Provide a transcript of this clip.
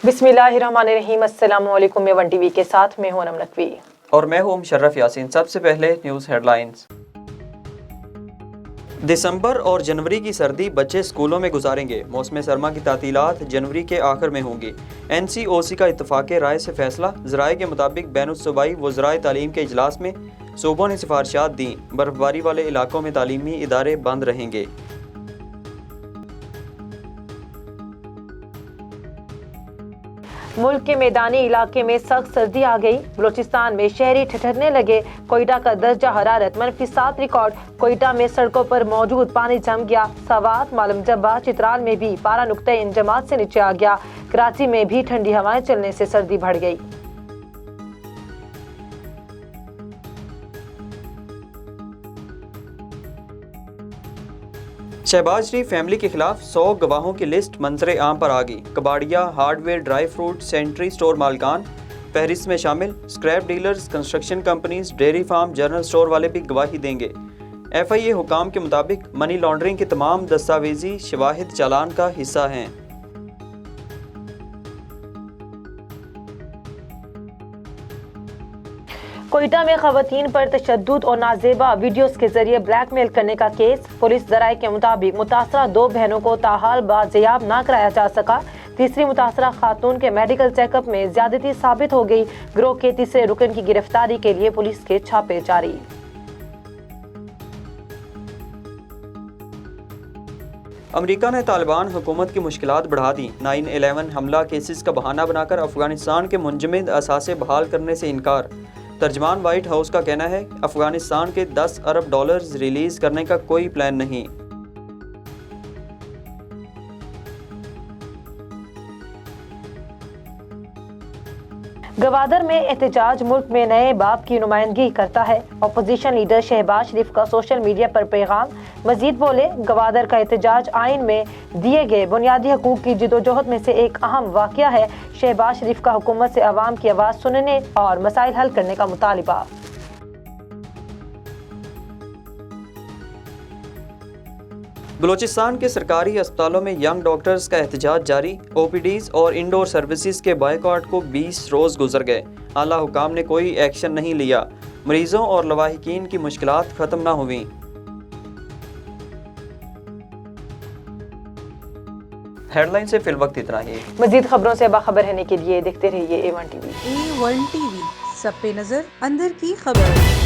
बिस्मिल्लाहिर्रहमानिर्रहीम। अस्सलाम वालेकुम। मैं वन टीवी के साथ मैं हूं अनम नकवी और मैं हूं मुशर्रफ यासीन। सबसे पहले न्यूज़ हेडलाइंस। दिसंबर और जनवरी की सर्दी बच्चे स्कूलों में गुजारेंगे। मौसम सरमा की तातीलात जनवरी के आखिर में होंगी। NCOC का इत्तफाक़ राय से फैसला। ज़राए के मुताबिक बैनुल-सूबाई वज़राए तालीम के इजलास में सूबों ने सिफारिशात दी। बर्फबारी वाले इलाकों में तालीमी इदारे बंद रहेंगे। मुल्क के मैदानी इलाके में सख्त सर्दी आ गई। बलूचिस्तान में शहरी ठिठुरने लगे। कोयटा का दर्जा हरारत -7 रिकॉर्ड। कोयटा में सड़कों पर मौजूद पानी जम गया। सवात, मालम जब्बा, चित्राल में भी पारा नुक्ते इंजमात से नीचे आ गया। कराची में भी ठंडी हवाएं चलने से सर्दी बढ़ गई। शहबाज शरीफ फैमिली के खिलाफ 100 गवाहों की लिस्ट मंजर आम पर आ गई। कबाड़िया, हार्डवेयर, ड्राई फ्रूट, सेंट्री स्टोर मालकान फहरिस्त में शामिल। Scrap dealers, construction companies, dairy farm, general store वाले भी गवाही देंगे। FIA हुकाम के मुताबिक मनी लॉन्ड्रिंग के तमाम दस्तावेजी शवाहिद चालान का हिस्सा हैं। कोयटा में खवातीन पर तशद्दुद और नाजेबा वीडियोस के जरिए ब्लैकमेल करने का केस। पुलिस ज़राए के मुताबिक मुतासरा 2 बहनों को ताहाल बाजियाब ना कराया जा सका। तीसरी मुतासरा खातून के मेडिकल चेकअप में ज्यादती साबित हो गई। गिरोह के तीसरे रुकन की गिरफ्तारी के लिए पुलिस के छापे जारी। अमेरिका ने तालिबान हुकूमत की मुश्किलात बढ़ा दी। 9/11 हमला केसेस का बहाना बनाकर अफगानिस्तान के मुंजमद असासे बहाल करने से इनकार। तर्जमान व्हाइट हाउस का कहना है अफगानिस्तान के $10 अरब रिलीज करने का कोई प्लान नहीं। गवादर में एहतजाज मुल्क में नए बाप की नुमाइंदगी करता है। अपोजिशन लीडर शहबाज शरीफ का सोशल मीडिया पर पैगाम। मजीद बोले, गवादर का एहतजाज आइन में दिए गए बुनियादी हकूक की जिदोजहद में से एक अहम वाक़या है। शहबाज शरीफ का हुकूमत से अवाम की आवाज़ सुनने और मसाइल हल करने का मुतालिबा। बलूचिस्तान के सरकारी अस्पतालों में यंग डॉक्टर्स का एहतजाज जारी। OPDs और इंडोर सर्विसेज के बायकॉट को 20 रोज़ गुजर गए। आला हुकाम ने कोई एक्शन नहीं लिया। मरीजों और लवाहिकीन की मुश्किलात ख़त्म न हुई। हेडलाइन से फिलवक्त इतना ही। मजीद खबरों से बाखबर रहने के लिए देखते रहिए A1 TV। A1 TV, सब पे नजर, अंदर की खबर।